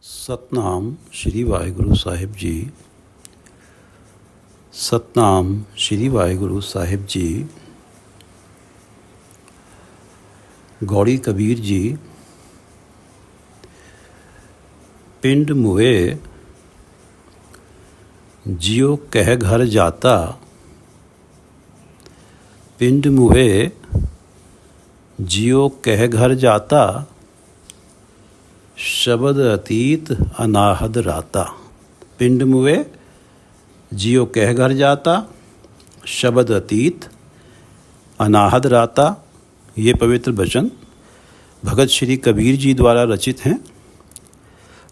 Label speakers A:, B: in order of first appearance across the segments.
A: सतनाम श्री वाहिगुरु साहिब जी। सतनाम श्री वाहिगुरु साहिब जी। गौड़ी कबीर जी। पिंड मुए जियो कह घर जाता। पिंड मुए जियो कह घर जाता। शब्द अतीत अनाहद राता। पिंड मुए जियो कह घर जाता। शब्द अतीत अनाहद राता। ये पवित्र वचन भगत श्री कबीर जी द्वारा रचित हैं,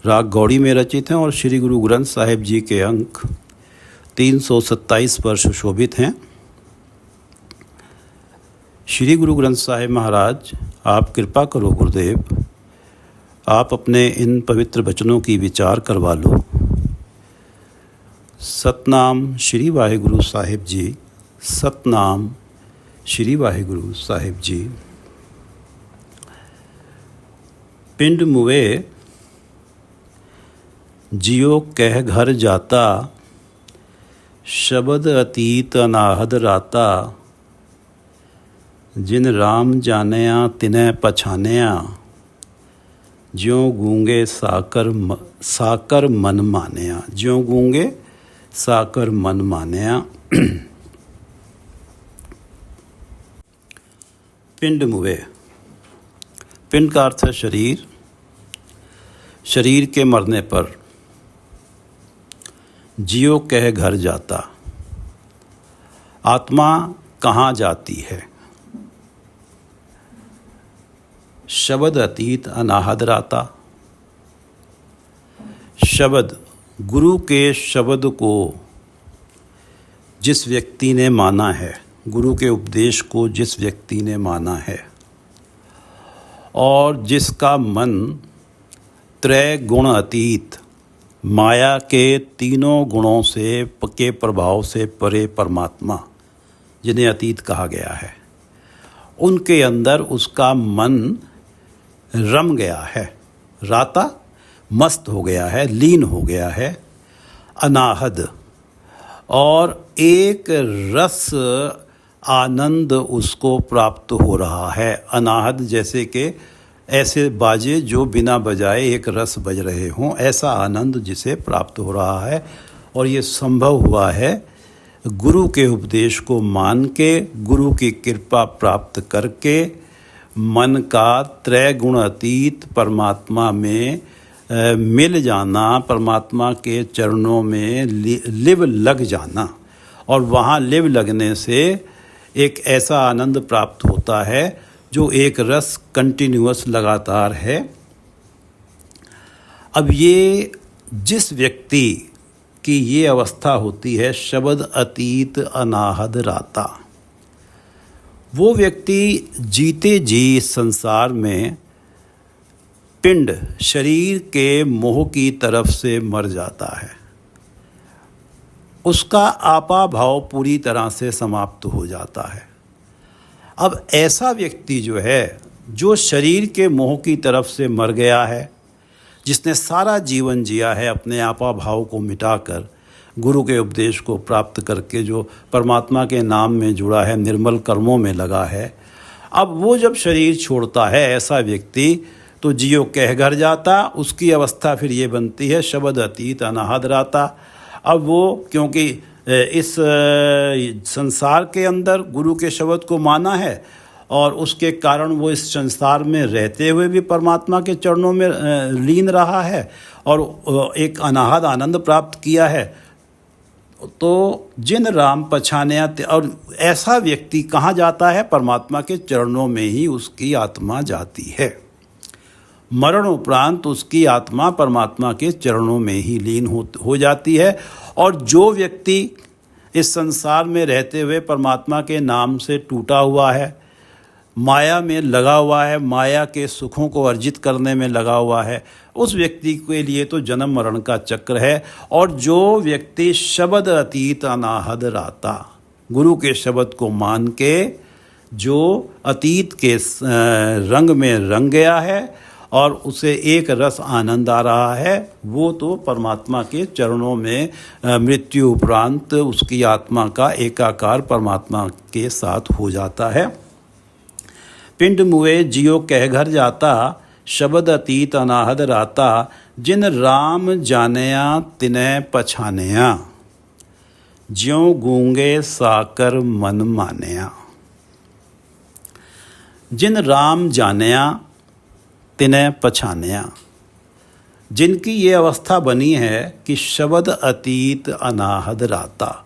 A: राग गौड़ी में रचित हैं और श्री गुरु ग्रंथ साहिब जी के अंक 327 पर सुशोभित हैं। श्री गुरु ग्रंथ साहिब महाराज, आप कृपा करो गुरुदेव, आप अपने इन पवित्र वचनों की विचार करवा लो। सतनाम श्री वाहिगुरु साहिब जी। सतनाम श्री वाहिगुरु साहिब जी। पिंड मुए जियो कह घर जाता। शब्द अतीत अनाहद राता। जिन राम जानिया तिनै पछानिया। ज्यों गूंगे साकर मन मानिया। ज्यों गूंगे साकर मन मानिया। पिंड मुए। पिंड का अर्थ है शरीर। शरीर के मरने पर जियो कह घर जाता। आत्मा कहाँ जाती है? शब्द अतीत अनाहद राता। शब्द, गुरु के शब्द को जिस व्यक्ति ने माना है, गुरु के उपदेश को जिस व्यक्ति ने माना है और जिसका मन त्रय गुण अतीत, माया के तीनों गुणों से के प्रभाव से परे परमात्मा, जिन्हें अतीत कहा गया है, उनके अंदर उसका मन रम गया है। राता मस्त हो गया है, लीन हो गया है। अनाहद, और एक रस आनंद उसको प्राप्त हो रहा है। अनाहद जैसे कि ऐसे बाजे जो बिना बजाए एक रस बज रहे हों, ऐसा आनंद जिसे प्राप्त हो रहा है। और ये संभव हुआ है गुरु के उपदेश को मान के, गुरु की कृपा प्राप्त करके, मन का त्रय गुण अतीत परमात्मा में मिल जाना, परमात्मा के चरणों में लिव लग जाना। और वहाँ लिव लगने से एक ऐसा आनंद प्राप्त होता है जो एक रस कंटिन्यूअस लगातार है। अब ये जिस व्यक्ति की ये अवस्था होती है, शब्द अतीत अनाहद राता, वो व्यक्ति जीते जी संसार में पिंड, शरीर के मोह की तरफ से मर जाता है। उसका आपा भाव पूरी तरह से समाप्त हो जाता है। अब ऐसा व्यक्ति जो है, जो शरीर के मोह की तरफ से मर गया है, जिसने सारा जीवन जिया है अपने आपा भाव को मिटाकर, गुरु के उपदेश को प्राप्त करके, जो परमात्मा के नाम में जुड़ा है, निर्मल कर्मों में लगा है, अब वो जब शरीर छोड़ता है ऐसा व्यक्ति, तो जियो कह घर जाता। उसकी अवस्था फिर ये बनती है शब्द अतीत अनाहद राता। अब वो क्योंकि इस संसार के अंदर गुरु के शब्द को माना है और उसके कारण वो इस संसार में रहते हुए भी परमात्मा के चरणों में लीन रहा है और एक अनाहद आनंद प्राप्त किया है, तो जिन राम पछानिया। और ऐसा व्यक्ति कहाँ जाता है? परमात्मा के चरणों में ही उसकी आत्मा जाती है। मरण उपरांत उसकी आत्मा परमात्मा के चरणों में ही लीन हो जाती है। और जो व्यक्ति इस संसार में रहते हुए परमात्मा के नाम से टूटा हुआ है, माया में लगा हुआ है, माया के सुखों को अर्जित करने में लगा हुआ है, उस व्यक्ति के लिए तो जन्म मरण का चक्र है। और जो व्यक्ति शब्द अतीत अनाहद राता, गुरु के शब्द को मान के जो अतीत के रंग में रंग गया है और उसे एक रस आनंद आ रहा है, वो तो परमात्मा के चरणों में मृत्यु उपरांत उसकी आत्मा का एकाकार परमात्मा के साथ हो जाता है। पिंड मुए जियो कह घर जाता, शब्द अतीत अनाहद राता, जिन राम जानिया तिनय पछानिया, ज्यों गूंगे साकर मन मानिया। जिन राम जानिया तिनय पछानिया, जिनकी ये अवस्था बनी है कि शब्द अतीत अनाहद राता,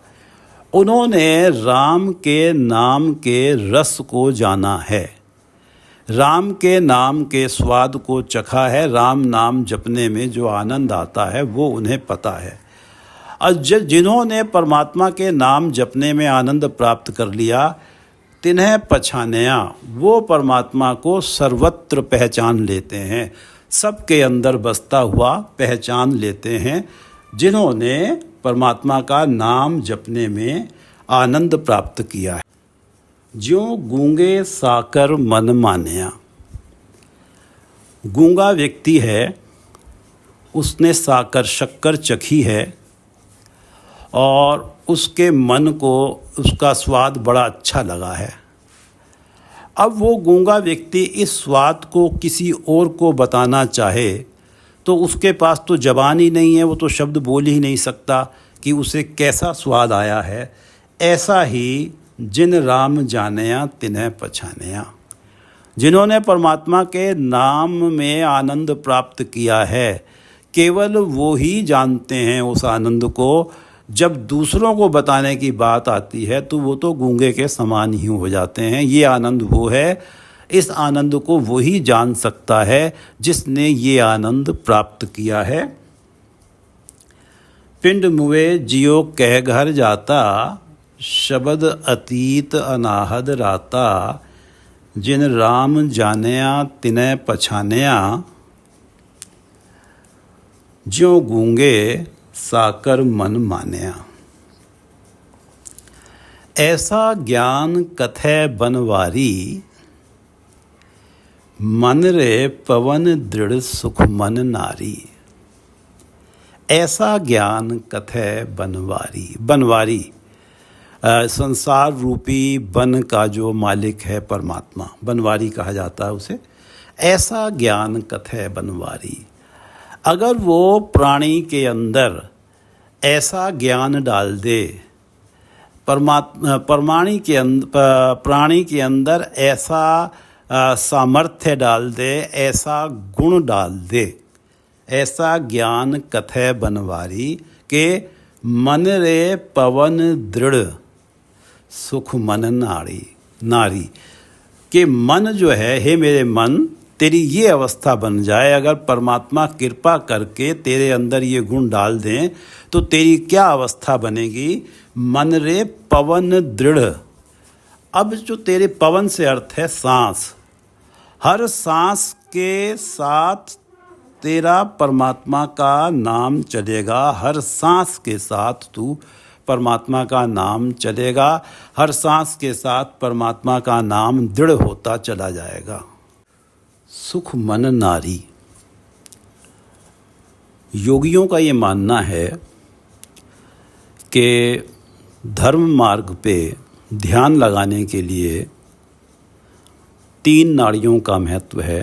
A: उन्होंने राम के नाम के रस को जाना है, राम के नाम के स्वाद को चखा है, राम नाम जपने में जो आनंद आता है वो उन्हें पता है। और जिन्होंने परमात्मा के नाम जपने में आनंद प्राप्त कर लिया, तिन्हें पछानिया, वो परमात्मा को सर्वत्र पहचान लेते हैं, सबके अंदर बसता हुआ पहचान लेते हैं, जिन्होंने परमात्मा का नाम जपने में आनंद प्राप्त किया है। ज्यों गूंगे साकर मन मानिया, गूंगा व्यक्ति है, उसने साकर शक्कर चखी है और उसके मन को उसका स्वाद बड़ा अच्छा लगा है। अब वो गूंगा व्यक्ति इस स्वाद को किसी और को बताना चाहे तो उसके पास तो ज़बान ही नहीं है, वो तो शब्द बोल ही नहीं सकता कि उसे कैसा स्वाद आया है। ऐसा ही जिन राम जानिया तिन्ह पछानिया, जिन्होंने परमात्मा के नाम में आनंद प्राप्त किया है, केवल वो ही जानते हैं उस आनंद को। जब दूसरों को बताने की बात आती है तो वो तो गूंगे के समान ही हो जाते हैं। ये आनंद वो है, इस आनंद को वो ही जान सकता है जिसने ये आनंद प्राप्त किया है। पिंड मुए जियो कह घर जाता, शब्द अतीत अनाहद राता, जिन राम जानिया तिन्ह पछानिया, ज्यों गूंगे साकर मन मानिया। ऐसा ज्ञान कथै बनवारी, मन रे पवन दृढ़ सुख मन नारी। ऐसा ज्ञान कथै बनवारी, बनवारी संसार रूपी वन का जो मालिक है परमात्मा, बनवारी कहा जाता है उसे। ऐसा ज्ञान कथै बनवारी, अगर वो प्राणी के अंदर ऐसा ज्ञान डाल दे, प्राणी के अंदर ऐसा सामर्थ्य डाल दे, ऐसा गुण डाल दे, ऐसा ज्ञान कथै बनवारी के मन रे पवन दृढ़ सुख मन नारी, कि मन जो है, हे मेरे मन, तेरी ये अवस्था बन जाए। अगर परमात्मा कृपा करके तेरे अंदर ये गुण डाल दें तो तेरी क्या अवस्था बनेगी। मन रे पवन दृढ़, अब जो तेरे पवन से अर्थ है सांस, हर सांस के साथ तेरा परमात्मा का नाम चलेगा, हर सांस के साथ तू परमात्मा का नाम चलेगा, हर सांस के साथ परमात्मा का नाम दृढ़ होता चला जाएगा। सुख मन नारी, योगियों का ये मानना है कि धर्म मार्ग पे ध्यान लगाने के लिए 3 नाड़ियों का महत्व है।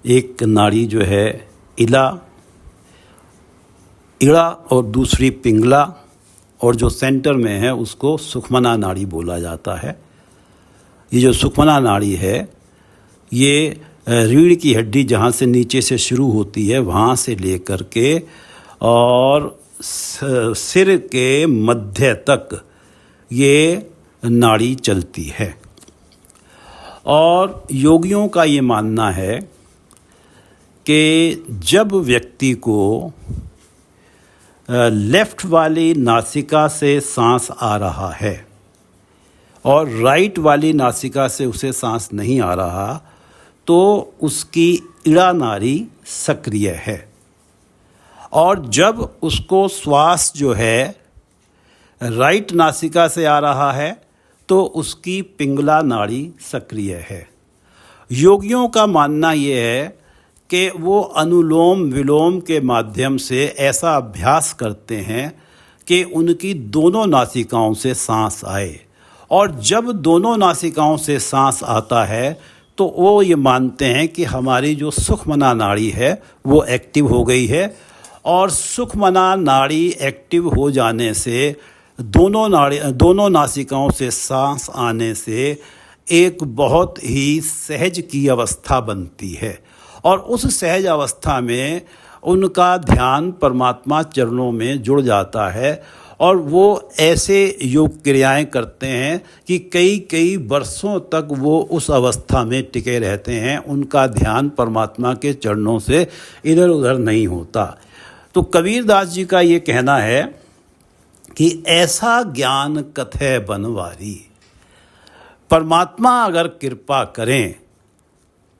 A: एक नाड़ी जो है इला, इड़ा, और दूसरी पिंगला, और जो सेंटर में है उसको सुखमना नाड़ी बोला जाता है। ये जो सुखमना नाड़ी है, ये रीढ़ की हड्डी जहाँ से नीचे से शुरू होती है वहाँ से लेकर के और सिर के मध्य तक ये नाड़ी चलती है। और योगियों का ये मानना है कि जब व्यक्ति को लेफ्ट वाली नासिका से सांस आ रहा है और राइट वाली नासिका से उसे सांस नहीं आ रहा, तो उसकी इड़ा नाड़ी सक्रिय है। और जब उसको श्वास जो है राइट नासिका से आ रहा है तो उसकी पिंगला नाड़ी सक्रिय है। योगियों का मानना ये है कि वो अनुलोम विलोम के माध्यम से ऐसा अभ्यास करते हैं कि उनकी दोनों नासिकाओं से सांस आए, और जब दोनों नासिकाओं से सांस आता है तो वो ये मानते हैं कि हमारी जो सुखमना नाड़ी है वो एक्टिव हो गई है। और सुखमना नाड़ी एक्टिव हो जाने से दोनों नासिकाओं से सांस आने से एक बहुत ही सहज की अवस्था बनती है, और उस सहज अवस्था में उनका ध्यान परमात्मा चरणों में जुड़ जाता है, और वो ऐसे योग क्रियाएं करते हैं कि कई कई वर्षों तक वो उस अवस्था में टिके रहते हैं। उनका ध्यान परमात्मा के चरणों से इधर उधर नहीं होता। तो कबीरदास जी का ये कहना है कि ऐसा ज्ञान कथै बनवारी, परमात्मा अगर कृपा करें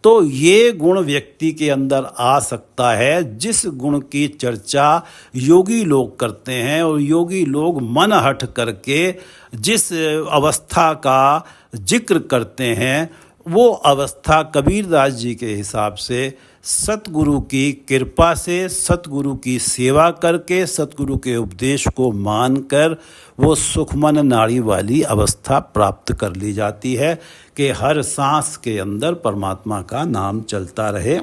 A: तो ये गुण व्यक्ति के अंदर आ सकता है, जिस गुण की चर्चा योगी लोग करते हैं। और योगी लोग मन हट करके जिस अवस्था का जिक्र करते हैं, वो अवस्था कबीरदास जी के हिसाब से सतगुरु की कृपा से, सतगुरु की सेवा करके, सतगुरु के उपदेश को मानकर वो सुखमन नाड़ी वाली अवस्था प्राप्त कर ली जाती है कि हर सांस के अंदर परमात्मा का नाम चलता रहे।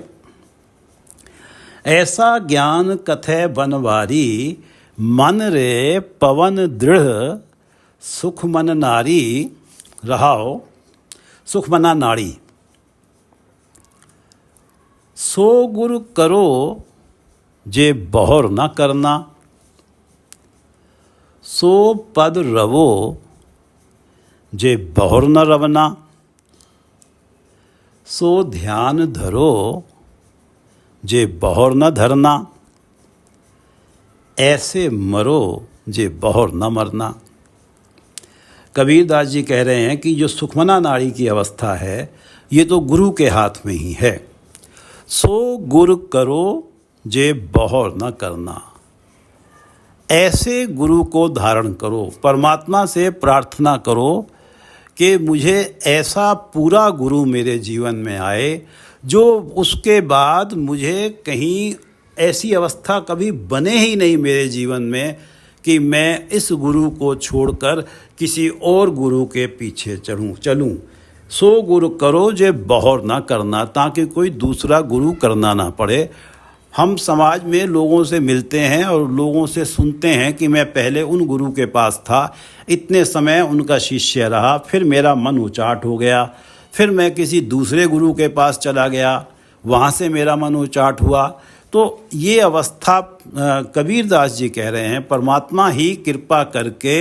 A: ऐसा ज्ञान कथै बनवारी, मन रे पवन दृढ़ सुखमन नारी रहाओ। सुखमना नाड़ी सो गुरु करो जे बहोर न करना, सो पद रवो जे बहोर न रवना, सो ध्यान धरो जे बहोर न धरना, ऐसे मरो जे बहोर न मरना। कबीरदास जी कह रहे हैं कि जो सुखमना नाड़ी की अवस्था है ये तो गुरु के हाथ में ही है। सो गुरु करो जे बहोर न करना, ऐसे गुरु को धारण करो, परमात्मा से प्रार्थना करो कि मुझे ऐसा पूरा गुरु मेरे जीवन में आए जो उसके बाद मुझे कहीं ऐसी अवस्था कभी बने ही नहीं मेरे जीवन में कि मैं इस गुरु को छोड़कर किसी और गुरु के पीछे चलूं। सो गुरु करो जे बहोर ना करना, ताकि कोई दूसरा गुरु करना ना पड़े। हम समाज में लोगों से मिलते हैं और लोगों से सुनते हैं कि मैं पहले उन गुरु के पास था, इतने समय उनका शिष्य रहा, फिर मेरा मन उचाट हो गया, फिर मैं किसी दूसरे गुरु के पास चला गया, वहाँ से मेरा मन उचाट हुआ। तो ये अवस्था कबीरदास जी कह रहे हैं परमात्मा ही कृपा करके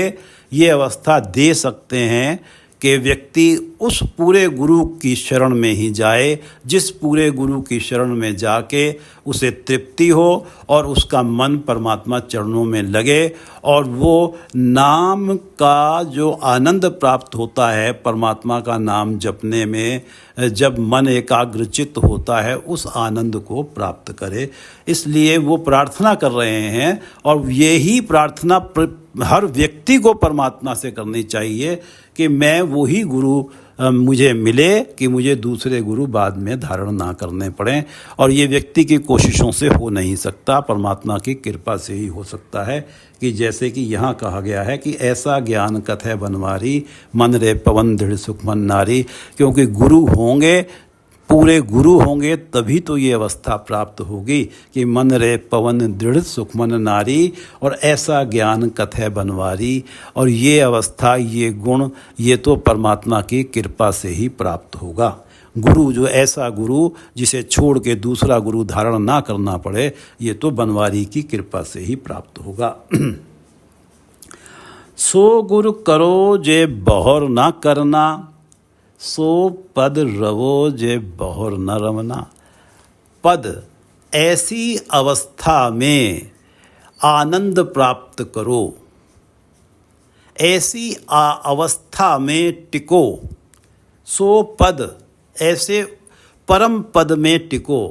A: ये अवस्था दे सकते हैं कि व्यक्ति उस पूरे गुरु की शरण में ही जाए, जिस पूरे गुरु की शरण में जाके उसे तृप्ति हो और उसका मन परमात्मा चरणों में लगे, और वो नाम का जो आनंद प्राप्त होता है परमात्मा का नाम जपने में, जब मन एकाग्रचित्त होता है, उस आनंद को प्राप्त करे। इसलिए वो प्रार्थना कर रहे हैं, और यही प्रार्थना हर व्यक्ति को परमात्मा से करनी चाहिए कि मैं वही गुरु मुझे मिले कि मुझे दूसरे गुरु बाद में धारण ना करने पड़ें। और ये व्यक्ति की कोशिशों से हो नहीं सकता, परमात्मा की कृपा से ही हो सकता है। कि जैसे कि यहाँ कहा गया है कि ऐसा ज्ञान कथै बनवारी, मन रे पवन दृढ़ सुखमन नारी। क्योंकि गुरु होंगे, पूरे गुरु होंगे, तभी तो ये अवस्था प्राप्त होगी कि मन रे पवन दृढ़ सुखमन नारी, और ऐसा ज्ञान कथै बनवारी। और ये अवस्था, ये गुण, ये तो परमात्मा की कृपा से ही प्राप्त होगा। गुरु जो ऐसा गुरु जिसे छोड़ के दूसरा गुरु धारण ना करना पड़े, ये तो बनवारी की कृपा से ही प्राप्त होगा। सो गुरु करो जे बहोर ना करना, सो पद रवो जे बहोर न रवना। पद, ऐसी अवस्था में आनंद प्राप्त करो, ऐसी अवस्था में टिको। सो पद, ऐसे परम पद में टिको,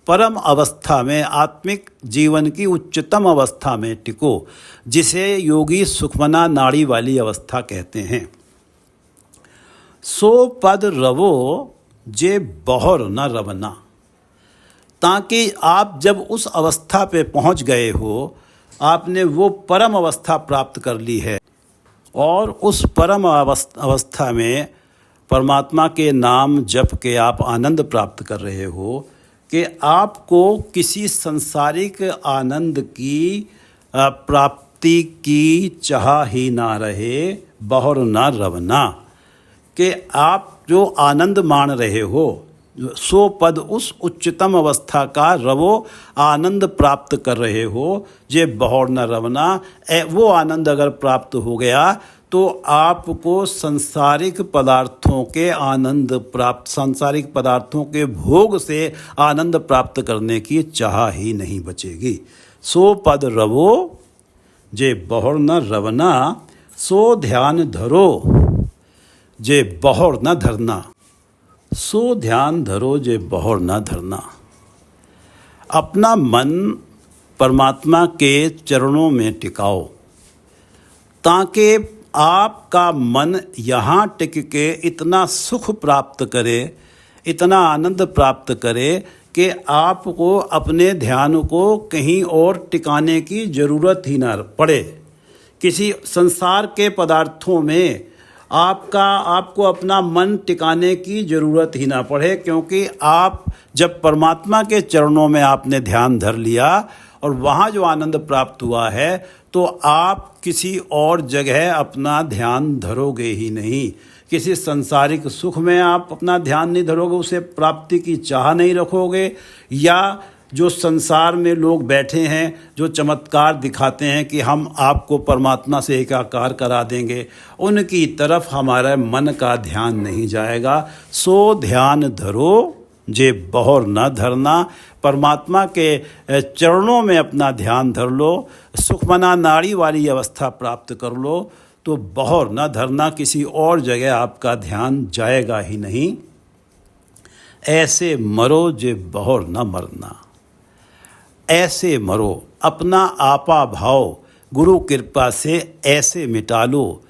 A: परम अवस्था में, आत्मिक जीवन की उच्चतम अवस्था में टिको, जिसे योगी सुखमना नाड़ी वाली अवस्था कहते हैं। सो पद रवो जे बहोर न रवना, ताकि आप जब उस अवस्था पे पहुंच गए हो, आपने वो परम अवस्था प्राप्त कर ली है और उस परम अवस्था में परमात्मा के नाम जप के आप आनंद प्राप्त कर रहे हो कि आपको किसी सांसारिक आनंद की प्राप्ति की चाह ही ना रहे, बहुर ना रवना, कि आप जो आनंद मान रहे हो सो पद उस उच्चतम अवस्था का रवो आनंद प्राप्त कर रहे हो, जे बहुर न रवना। वो आनंद अगर प्राप्त हो गया तो आपको सांसारिक पदार्थों के आनंद प्राप्त, सांसारिक पदार्थों के भोग से आनंद प्राप्त करने की चाह ही नहीं बचेगी। सो पद रवो जे बहुर न रवना, सो ध्यान धरो जे बहुर न धरना। सो ध्यान धरो जे बहुर न धरना। अपना मन परमात्मा के चरणों में टिकाओ ताकि आपका मन यहाँ टिक के इतना सुख प्राप्त करे, इतना आनंद प्राप्त करे कि आपको अपने ध्यान को कहीं और टिकाने की ज़रूरत ही ना पड़े। किसी संसार के पदार्थों में आपको अपना मन टिकाने की ज़रूरत ही ना पड़े, क्योंकि आप जब परमात्मा के चरणों में आपने ध्यान धर लिया और वहाँ जो आनंद प्राप्त हुआ है तो आप किसी और जगह अपना ध्यान धरोगे ही नहीं। किसी सांसारिक सुख में आप अपना ध्यान नहीं धरोगे, उसे प्राप्ति की चाह नहीं रखोगे, या जो संसार में लोग बैठे हैं जो चमत्कार दिखाते हैं कि हम आपको परमात्मा से एकाकार करा देंगे, उनकी तरफ हमारा मन का ध्यान नहीं जाएगा। सो ध्यान धरो जे बहुर न धरना। परमात्मा के चरणों में अपना ध्यान धर लो, सुखमना नाड़ी वाली अवस्था प्राप्त कर लो, तो बहुर न धरना, किसी और जगह आपका ध्यान जाएगा ही नहीं। ऐसे मरो जे बहुर न मरना। ऐसे मरो, अपना आपा भाव गुरु कृपा से ऐसे मिटा लो।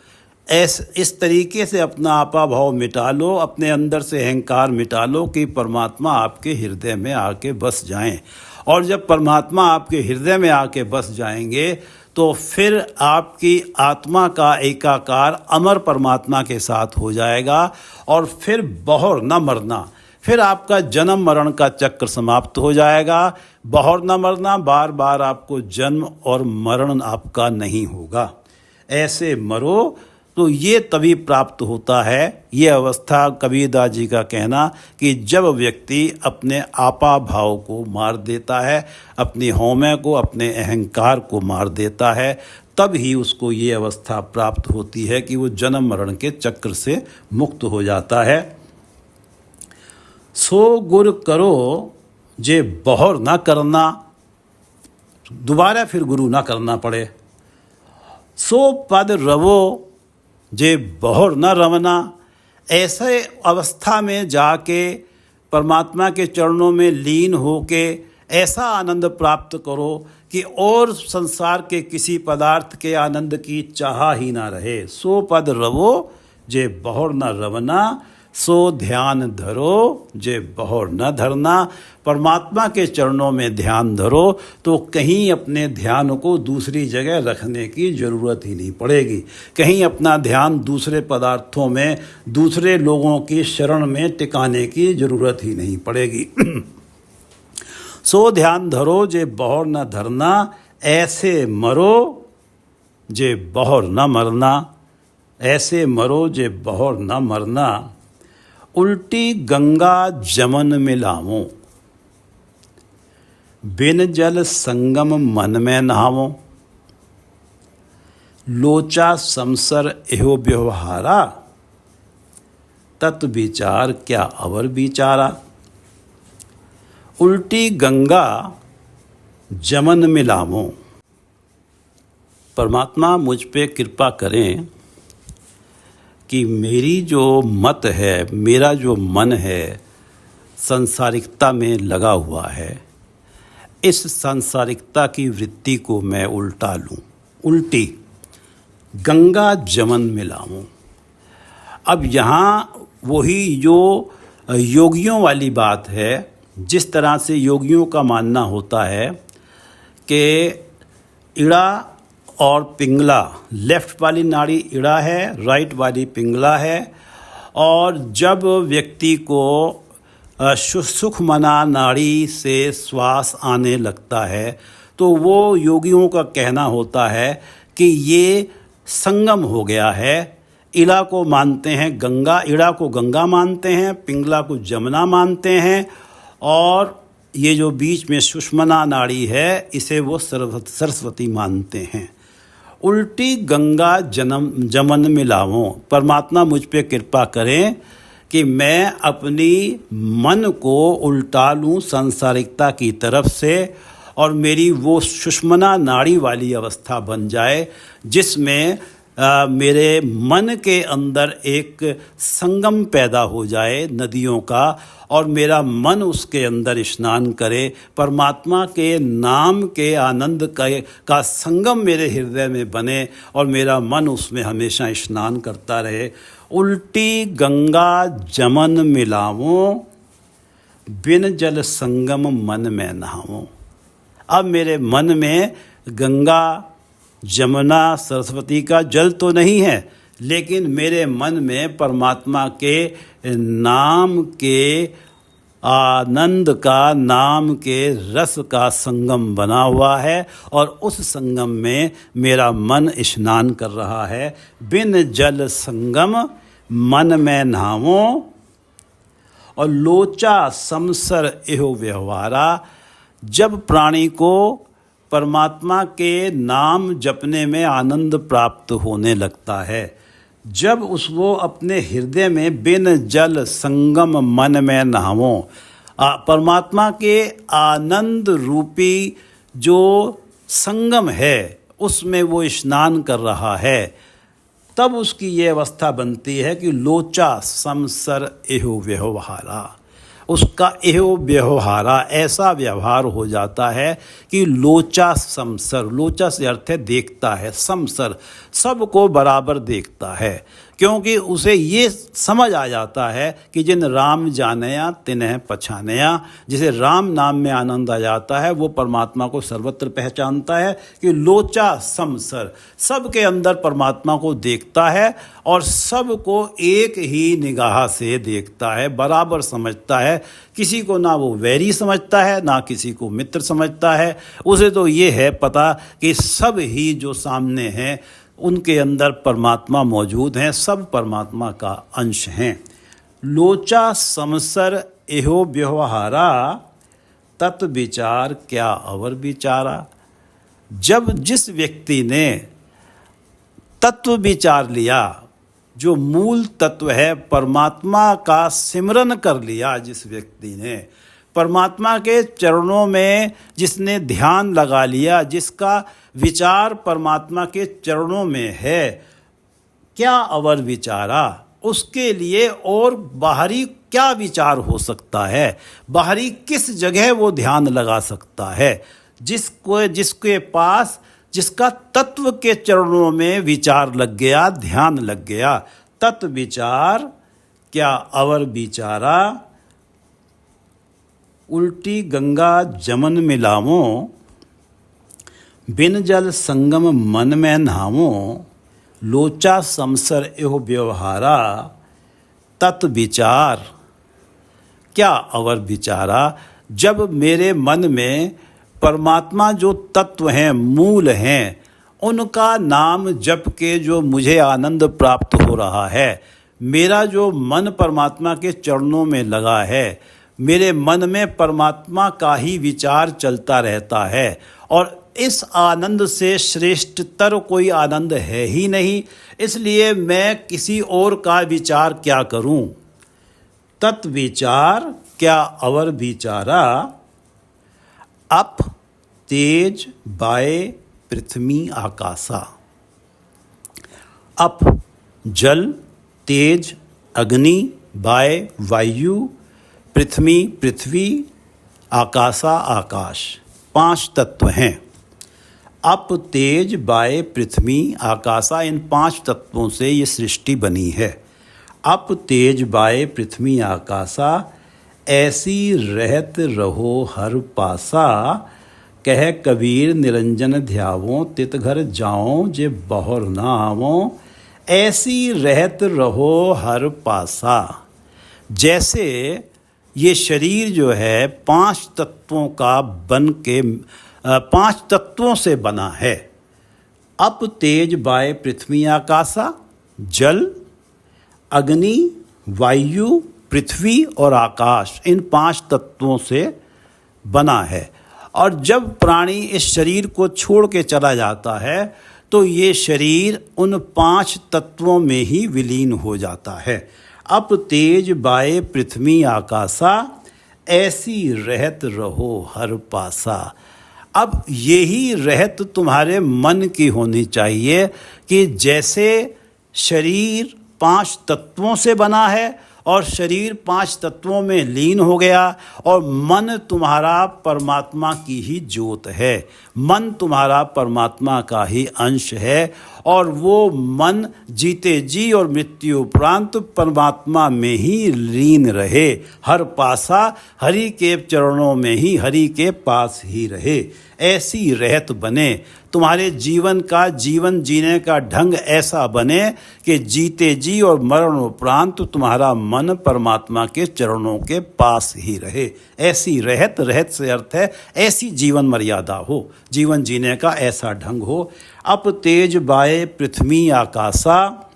A: इस तरीके से अपना आपा भाव मिटा लो, अपने अंदर से अहंकार मिटा लो कि परमात्मा आपके हृदय में आके बस जाएं। और जब परमात्मा आपके हृदय में आके बस जाएंगे तो फिर आपकी आत्मा का एकाकार अमर परमात्मा के साथ हो जाएगा और फिर बहुर न मरना। फिर आपका जन्म मरण का चक्र समाप्त हो जाएगा। बहुर न मरना, बार बार आपको जन्म और मरण आपका नहीं होगा। ऐसे मरो, तो ये तभी प्राप्त होता है। ये अवस्था कबीरदास जी का कहना कि जब व्यक्ति अपने आपा भाव को मार देता है, अपनी हौमे को, अपने अहंकार को मार देता है, तब ही उसको ये अवस्था प्राप्त होती है कि वो जन्म मरण के चक्र से मुक्त हो जाता है। सो गुर करो जे बहुर ना करना। दोबारा फिर गुरु ना करना पड़े। सो पद रवो जे बहुर न रवना। ऐसे अवस्था में जाके परमात्मा के चरणों में लीन होके ऐसा आनंद प्राप्त करो कि और संसार के किसी पदार्थ के आनंद की चाह ही ना रहे। सो पद रवो जे बहुर न रवना। सो ध्यान धरो जे बहुर न धरना। परमात्मा के चरणों में ध्यान धरो तो कहीं अपने ध्यान को दूसरी जगह रखने की ज़रूरत ही नहीं पड़ेगी। कहीं अपना ध्यान दूसरे पदार्थों में, दूसरे लोगों की शरण में टिकाने की ज़रूरत ही नहीं पड़ेगी। सो ध्यान धरो जे बहुर न धरना। ऐसे मरो जे बहुर न मरना। ऐसे मरो जे बहुर न मरना। उल्टी गंगा जमन में लावो, बिन जल संगम मन में नहावो। लोचा समसर एहो व्यवहारा, तत् विचार क्या अवर विचारा। उल्टी गंगा जमन में लावो। परमात्मा मुझ पे कृपा करें कि मेरी जो मत है, मेरा जो मन है, सांसारिकता में लगा हुआ है, इस सांसारिकता की वृत्ति को मैं उल्टा लूँ, उल्टी गंगा जमन में लाऊं। अब यहाँ वही जो योगियों वाली बात है, जिस तरह से योगियों का मानना होता है कि इड़ा और पिंगला, लेफ्ट वाली नाड़ी इड़ा है, राइट वाली पिंगला है, और जब व्यक्ति को सुषुम्ना नाड़ी से श्वास आने लगता है तो वो योगियों का कहना होता है कि ये संगम हो गया है। इड़ा को मानते हैं गंगा, इड़ा को गंगा मानते हैं, पिंगला को जमुना मानते हैं, और ये जो बीच में सुषुम्ना नाड़ी है इसे वो सरस्वती मानते हैं। उल्टी गंगा जमन मिलावों, परमात्मा मुझ पे कृपा करें कि मैं अपनी मन को उल्टा लूँ सांसारिकता की तरफ से, और मेरी वो सुषुम्ना नाड़ी वाली अवस्था बन जाए जिसमें मेरे मन के अंदर एक संगम पैदा हो जाए नदियों का, और मेरा मन उसके अंदर स्नान करे, परमात्मा के नाम के आनंद का संगम मेरे हृदय में बने और मेरा मन उसमें हमेशा स्नान करता रहे। उल्टी गंगा जमन मिलावों, बिन जल संगम मन में नहावों। अब मेरे मन में गंगा जमुना सरस्वती का जल तो नहीं है, लेकिन मेरे मन में परमात्मा के नाम के आनंद का, नाम के रस का संगम बना हुआ है, और उस संगम में मेरा मन स्नान कर रहा है। बिन जल संगम मन में नहावों, और लोचा समसर एहो व्यवहारा। जब प्राणी को परमात्मा के नाम जपने में आनंद प्राप्त होने लगता है, जब वो अपने हृदय में बिन जल संगम मन में नहावों, परमात्मा के आनंद रूपी जो संगम है उसमें वो स्नान कर रहा है, तब उसकी ये अवस्था बनती है कि लोचा समसर एहो व्यवहारा। उसका एहो व्यवहारा, ऐसा व्यवहार हो जाता है कि लोचा समसर, लोचा से अर्थ है देखता है, समसर सबको बराबर देखता है, क्योंकि उसे ये समझ आ जाता है कि जिन राम जानया तिन्ह पछानया। जिसे राम नाम में आनंद आ जाता है वो परमात्मा को सर्वत्र पहचानता है कि लोचा समसर, सबके अंदर परमात्मा को देखता है और सबको एक ही निगाह से देखता है, बराबर समझता है। किसी को ना वो वैरी समझता है ना किसी को मित्र समझता है। उसे तो ये है पता कि सब ही जो सामने हैं उनके अंदर परमात्मा मौजूद हैं, सब परमात्मा का अंश हैं। लोचा समसर एहो व्यवहारा, तत् विचार क्या अवर विचारा। जब जिस व्यक्ति ने तत्व विचार लिया, जो मूल तत्व है परमात्मा का सिमरन कर लिया, जिस व्यक्ति ने परमात्मा के चरणों में जिसने ध्यान लगा लिया, जिसका विचार परमात्मा के चरणों में है, क्या अवर विचारा, उसके लिए और बाहरी क्या विचार हो सकता है, बाहरी किस जगह वो ध्यान लगा सकता है। जिसके पास जिसका तत्व के चरणों में विचार लग गया, ध्यान लग गया, तत् विचार क्या अवर विचारा। उल्टी गंगा जमन मिलावों, बिन जल संगम मन में नहावों। लोचा समसर एहो व्यवहारा, तत् विचार क्या अवर विचारा। जब मेरे मन में परमात्मा जो तत्व हैं, मूल हैं, उनका नाम जप के जो मुझे आनंद प्राप्त हो रहा है, मेरा जो मन परमात्मा के चरणों में लगा है, मेरे मन में परमात्मा का ही विचार चलता रहता है, और इस आनंद से श्रेष्ठतर कोई आनंद है ही नहीं, इसलिए मैं किसी और का विचार क्या करूं। तत् विचार क्या अवर विचारा। अप तेज बाय पृथ्वी आकाशा। अप जल, तेज अग्नि, बाय वायु, पृथ्वी पृथ्वी, आकाशा आकाश, 5 तत्व हैं। अप तेज बाय पृथ्वी आकाशा, इन 5 तत्वों से ये सृष्टि बनी है। अप तेज बाय पृथ्वी आकाशा, ऐसी रहत रहो हर पासा, कह कबीर निरंजन ध्यावो, तित घर जाओ जे बहुर न आवो। ऐसी रहत रहो हर पासा। जैसे ये शरीर जो है 5 तत्वों का बन के 5 तत्वों से बना है। अप तेज वाय पृथ्वी आकाशा, जल, अग्नि, वायु, पृथ्वी और आकाश, इन 5 तत्वों से बना है। और जब प्राणी इस शरीर को छोड़ के चला जाता है तो ये शरीर उन 5 तत्वों में ही विलीन हो जाता है। अप तेज वाय पृथ्वी आकाशा, ऐसी रहत रहो हर पासा। अब यही रहत तुम्हारे मन की होनी चाहिए कि जैसे शरीर 5 तत्वों से बना है और शरीर 5 तत्वों में लीन हो गया, और मन तुम्हारा परमात्मा की ही ज्योत है। मन तुम्हारा परमात्मा का ही अंश है, और वो मन जीते जी और मृत्यु उपरांत परमात्मा में ही लीन रहे। हर पासा, हरि के चरणों में ही, हरि के पास ही रहे। ऐसी रहत बने, तुम्हारे जीवन जीने का ढंग ऐसा बने कि जीते जी और मरण उपरांत तुम्हारा मन परमात्मा के चरणों के पास ही रहे। ऐसी रहत, रहत से अर्थ है ऐसी जीवन मर्यादा हो, जीवन जीने का ऐसा ढंग हो। अप तेज वाय पृथ्वी आकाशा,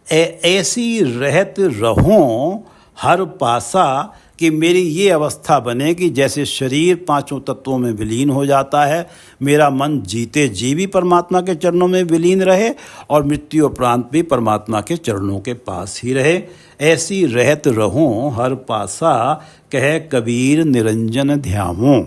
A: ऐसी रहत रहो हर पासा, कि मेरी ये अवस्था बने कि जैसे शरीर 5 तत्वों में विलीन हो जाता है, मेरा मन जीते जी भी परमात्मा के चरणों में विलीन रहे और मृत्यु उपरांत भी परमात्मा के चरणों के पास ही रहे। ऐसी रहत रहो हर पासा, कह कबीर निरंजन ध्यावो,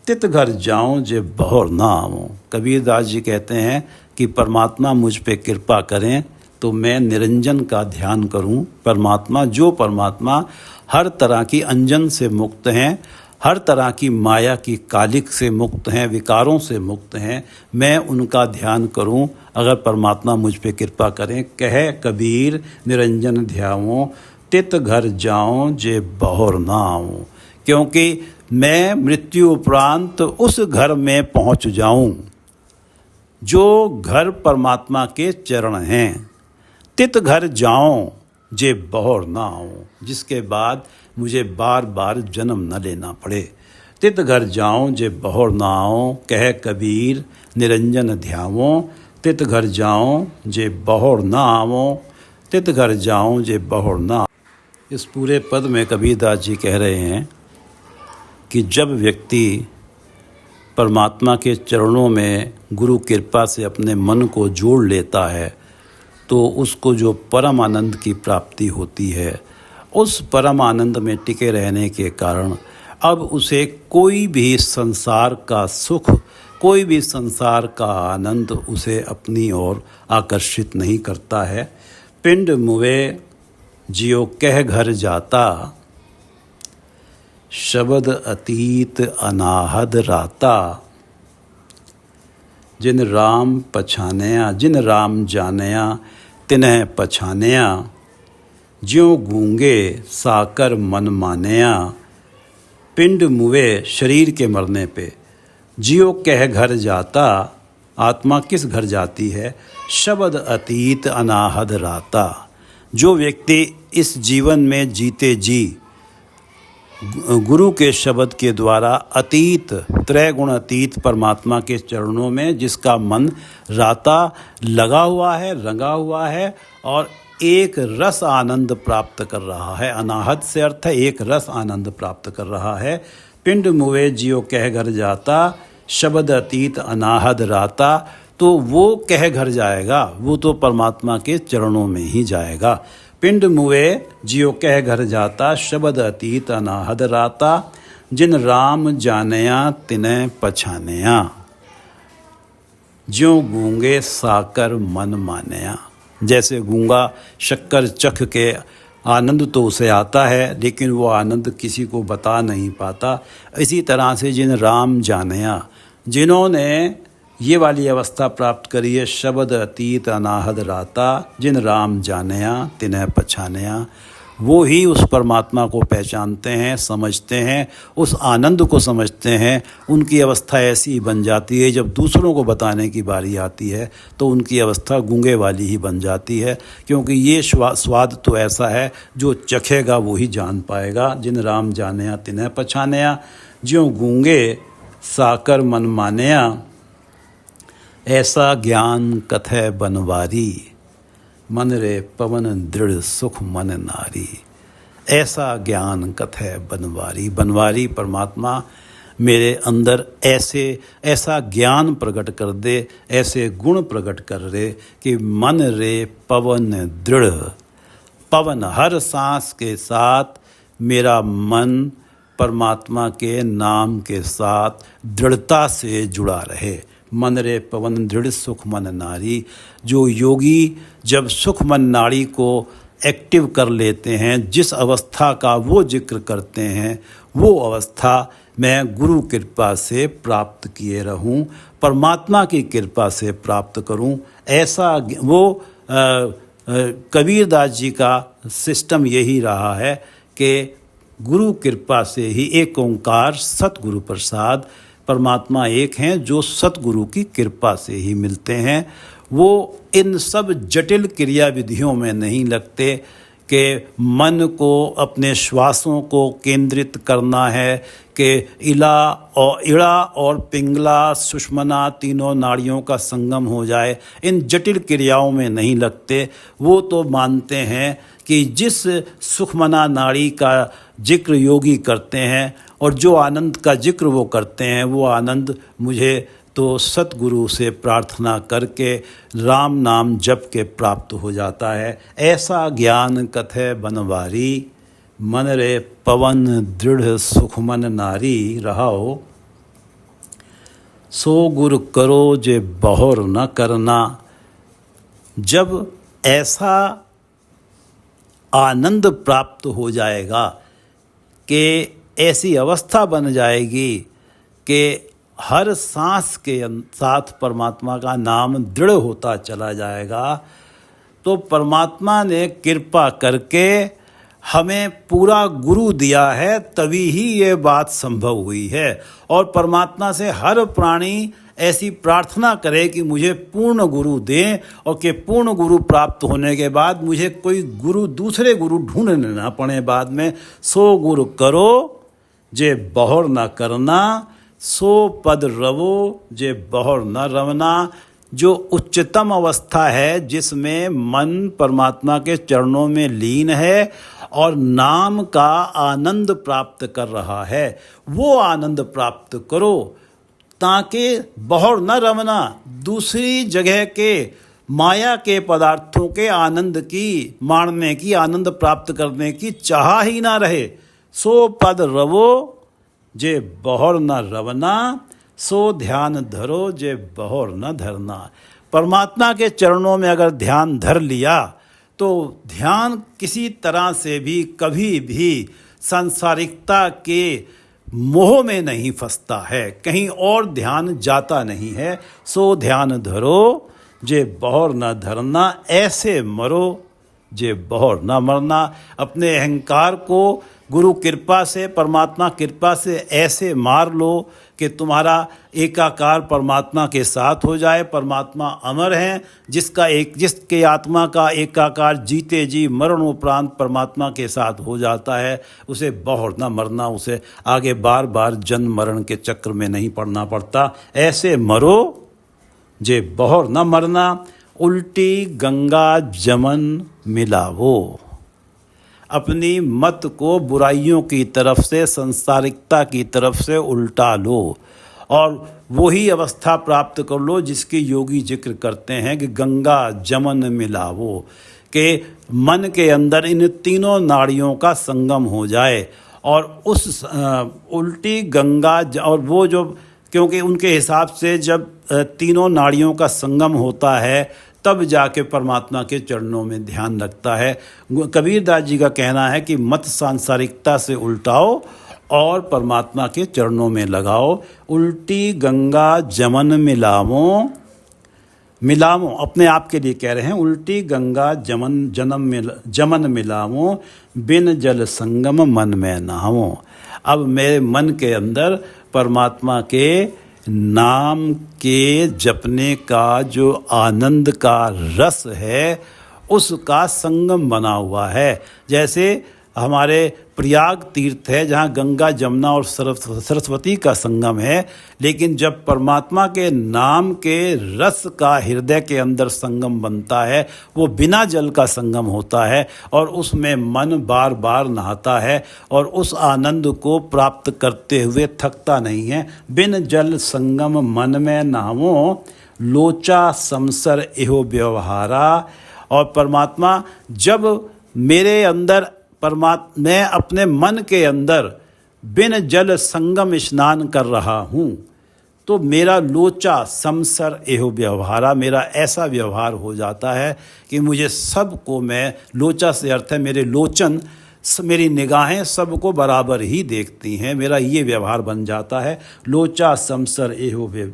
A: तित घर जाऊं जे बहुर ना आवो। कबीरदास जी कहते हैं कि परमात्मा मुझ पे कृपा करें तो मैं निरंजन का ध्यान करूं। परमात्मा, जो परमात्मा हर तरह की अंजन से मुक्त हैं, हर तरह की माया की कालिक से मुक्त हैं, विकारों से मुक्त हैं, मैं उनका ध्यान करूं। अगर परमात्मा मुझ पे कृपा करें। कह कबीर निरंजन ध्यावो, तित घर जाऊं जे बहुर ना आऊं। क्योंकि मैं मृत्यु उपरांत उस घर में पहुंच जाऊं जो घर परमात्मा के चरण हैं। तित घर जाऊं जे बहुर ना आऊं, जिसके बाद मुझे बार बार जन्म न लेना पड़े। तित घर जाऊं जे बहुर ना आऊं, कह कबीर निरंजन ध्यावो, तित घर जाऊं जे बहुर ना आवो, तित घर जाऊं जे बहुर ना। इस पूरे पद में कबीरदास जी कह रहे हैं कि जब व्यक्ति परमात्मा के चरणों में गुरु कृपा से अपने मन को जोड़ लेता है तो उसको जो परम आनंद की प्राप्ति होती है, उस परम आनंद में टिके रहने के कारण अब उसे कोई भी संसार का सुख, कोई भी संसार का आनंद उसे अपनी ओर आकर्षित नहीं करता है। पिंड मुवे जियो कह घर जाता, शब्द अतीत अनाहद राता। जिन राम पछानया, जिन राम जानया, तिन्ह पछानया। ज्यों गूंगे साकर मन मानया। पिंड मुवे, शरीर के मरने पे, जियो कह घर जाता, आत्मा किस घर जाती है। शब्द अतीत अनाहद राता। जो व्यक्ति इस जीवन में जीते जी गुरु के शब्द के द्वारा अतीत, त्रैगुण अतीत परमात्मा के चरणों में जिसका मन राता लगा हुआ है, रंगा हुआ है और एक रस आनंद प्राप्त कर रहा है। अनाहत से अर्थ है एक रस आनंद प्राप्त कर रहा है। पिंड मुवे जियो कह घर जाता, शब्द अतीत अनाहद राता। तो वो कह घर जाएगा, वो तो परमात्मा के चरणों में ही जाएगा। पिंड मुवे जियो कह घर जाता, शब्द अतीत अनाहद राता। जिन राम जानया तिन्ह पछानया। ज्यों गूंगे साकर मन मानया। जैसे गूंगा शक्कर चख के आनंद तो उसे आता है लेकिन वो आनंद किसी को बता नहीं पाता। इसी तरह से जिन राम जानया, जिन्होंने ये वाली अवस्था प्राप्त करी है, शब्द अतीत अनाहद राता। जिन राम जानया तिन्ह पछानया। वो ही उस परमात्मा को पहचानते हैं, समझते हैं, उस आनंद को समझते हैं। उनकी अवस्था ऐसी बन जाती है, जब दूसरों को बताने की बारी आती है तो उनकी अवस्था गूंगे वाली ही बन जाती है, क्योंकि ये स्वाद तो ऐसा है जो चखेगा वो ही जान पाएगा। जिन राम जानेया तिन्ह पछानेया, ज्यों गूंगे साकर मन मानेया, ऐसा ज्ञान कथय बनवारी, मन रे पवन दृढ़ सुख मन नारी। ऐसा ज्ञान कथय बनवारी, बनवारी परमात्मा मेरे अंदर ऐसा ज्ञान प्रकट कर दे, ऐसे गुण प्रकट कर दे कि मन रे पवन दृढ़, पवन हर सांस के साथ मेरा मन परमात्मा के नाम के साथ दृढ़ता से जुड़ा रहे। मन रे पवन दृढ़ सुख मन नारी। जो योगी जब सुख मन नाड़ी को एक्टिव कर लेते हैं, जिस अवस्था का वो जिक्र करते हैं, वो अवस्था मैं गुरु कृपा से प्राप्त किए रहूं, परमात्मा की कृपा से प्राप्त करूं। ऐसा वो कबीरदास जी का सिस्टम यही रहा है कि गुरु कृपा से ही, एक ओंकार सतगुरु प्रसाद, परमात्मा एक हैं जो सतगुरु की कृपा से ही मिलते हैं। वो इन सब जटिल क्रिया विधियों में नहीं लगते कि मन को, अपने श्वासों को केंद्रित करना है कि इड़ा और पिंगला सुषमना तीनों नाड़ियों का संगम हो जाए। इन जटिल क्रियाओं में नहीं लगते। वो तो मानते हैं कि जिस सुखमना नाड़ी का जिक्र योगी करते हैं और जो आनंद का जिक्र वो करते हैं, वो आनंद मुझे तो सतगुरु से प्रार्थना करके राम नाम जप के प्राप्त हो जाता है। ऐसा ज्ञान कथय बनवारी, मन रे पवन दृढ़ सुखमन नारी। रहाओ सो गुरु करो जे बहोर न करना। जब ऐसा आनंद प्राप्त हो जाएगा कि ऐसी अवस्था बन जाएगी कि हर सांस के साथ परमात्मा का नाम दृढ़ होता चला जाएगा, तो परमात्मा ने कृपा करके हमें पूरा गुरु दिया है, तभी ही ये बात संभव हुई है। और परमात्मा से हर प्राणी ऐसी प्रार्थना करे कि मुझे पूर्ण गुरु दें, और कि पूर्ण गुरु प्राप्त होने के बाद मुझे कोई गुरु, दूसरे गुरु ढूंढने ना पड़े बाद में। सो गुरु करो जे बहोर न करना, सो पद रवो जे बहोर न रवना। जो उच्चतम अवस्था है जिसमें मन परमात्मा के चरणों में लीन है और नाम का आनंद प्राप्त कर रहा है, वो आनंद प्राप्त करो, ताकि बहोर न रवना, दूसरी जगह के माया के पदार्थों के आनंद की, माणने की, आनंद प्राप्त करने की चाह ही ना रहे। सो पद रवो जे बहोर न रवना, सो ध्यान धरो जे बहोर न धरना। परमात्मा के चरणों में अगर ध्यान धर लिया तो ध्यान किसी तरह से भी कभी भी सांसारिकता के मोह में नहीं फंसता है, कहीं और ध्यान जाता नहीं है। सो ध्यान धरो जे बहोर न धरना, ऐसे मरो जे बहोर न मरना। अपने अहंकार को गुरु कृपा से, परमात्मा कृपा से ऐसे मार लो कि तुम्हारा एकाकार परमात्मा के साथ हो जाए। परमात्मा अमर हैं, जिसके आत्मा का एकाकार जीते जी मरणोपरांत परमात्मा के साथ हो जाता है, उसे बहोर न मरना, उसे आगे बार बार जन्म मरण के चक्र में नहीं पड़ना पड़ता। ऐसे मरो जे बहोर न मरना, उल्टी गंगा जमन मिलावो। अपनी मत को बुराइयों की तरफ से, संसारिकता की तरफ से उल्टा लो और वही अवस्था प्राप्त कर लो जिसकी योगी जिक्र करते हैं कि गंगा जमन मिलावो, कि मन के अंदर इन तीनों नाड़ियों का संगम हो जाए। और उस उल्टी गंगा, और वो जो, क्योंकि उनके हिसाब से जब तीनों नाड़ियों का संगम होता है तब जाके परमात्मा के चरणों में ध्यान लगता है। कबीरदास जी का कहना है कि मत सांसारिकता से उल्टाओ और परमात्मा के चरणों में लगाओ। उल्टी गंगा जमन मिलावो, मिलावो, अपने आप के लिए कह रहे हैं, उल्टी गंगा जमन मिलावो, बिन जल संगम मन में नहावो। अब मेरे मन के अंदर परमात्मा के नाम के जपने का जो आनंद का रस है उसका संगम बना हुआ है। जैसे हमारे प्रयाग तीर्थ है जहाँ गंगा जमुना और सरस्वती का संगम है, लेकिन जब परमात्मा के नाम के रस का हृदय के अंदर संगम बनता है वो बिना जल का संगम होता है और उसमें मन बार बार नहाता है और उस आनंद को प्राप्त करते हुए थकता नहीं है। बिन जल संगम मन में नहावो, लोचा समसर एहो व्यवहारा। और परमात्मा जब मेरे अंदर मैं अपने मन के अंदर बिन जल संगम स्नान कर रहा हूँ तो मेरा लोचा समसर एहो व्यवहारा, मेरा ऐसा व्यवहार हो जाता है कि मुझे सबको, मैं लोचा से अर्थ है मेरे लोचन, मेरी निगाहें सबको बराबर ही देखती हैं, मेरा ये व्यवहार बन जाता है। लोचा समसर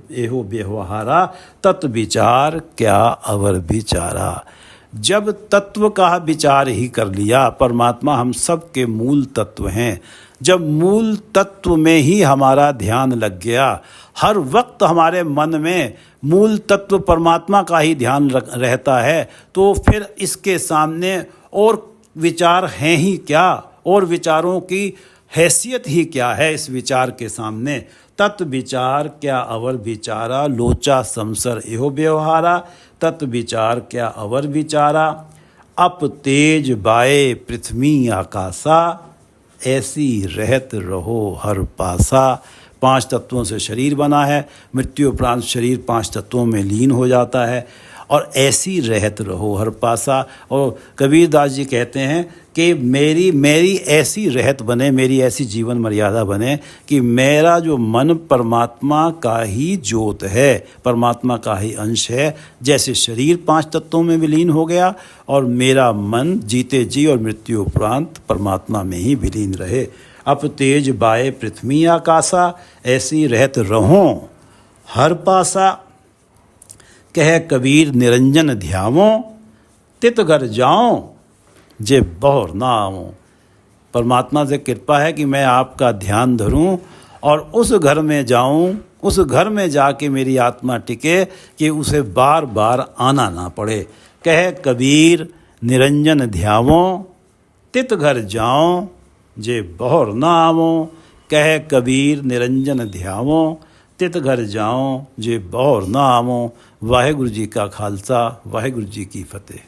A: एहो व्यवहारा, तत् विचार क्या अवर विचारा। जब तत्व का विचार ही कर लिया, परमात्मा हम सब के मूल तत्व हैं, जब मूल तत्व में ही हमारा ध्यान लग गया, हर वक्त हमारे मन में मूल तत्व परमात्मा का ही ध्यान रहता है, तो फिर इसके सामने और विचार हैं ही क्या, और विचारों की हैसियत ही क्या है इस विचार के सामने। तत् विचार क्या अवर विचारा, लोचा समसर एहो व्यवहारा, तत् विचार क्या अवर विचारा। अप तेज बाए पृथ्वी आकाशा, ऐसी रहत रहो हर पासा। 5 तत्वों से शरीर बना है, मृत्यु उपरांत शरीर 5 तत्वों में लीन हो जाता है और ऐसी रहत रहो हर पासा। और कबीरदास जी कहते हैं कि मेरी ऐसी रहत बने, मेरी ऐसी जीवन मर्यादा बने कि मेरा जो मन परमात्मा का ही ज्योत है, परमात्मा का ही अंश है। जैसे शरीर 5 तत्वों में विलीन हो गया और मेरा मन जीते जी और मृत्यु उपरांत परमात्मा में ही विलीन रहे। अप तेज बाए पृथ्वी आकाशा, ऐसी रहत रहो हर पासा। कह कबीर निरंजन ध्यावो, तित घर जाऊं जे बहुर ना आऊं। परमात्मा से कृपा है कि मैं आपका ध्यान धरूं और उस घर में जाऊं, उस घर में जाके मेरी आत्मा टिके कि उसे बार बार आना ना पड़े। कह कबीर निरंजन ध्यावो, तित घर जाऊं जे बहुर ना आवो। कह कबीर निरंजन ध्यावो, तित घर जाऊं जे बहुर ना आवो। वाहिगुरु जी का खालसा, वाहिगुरु जी की फतेह।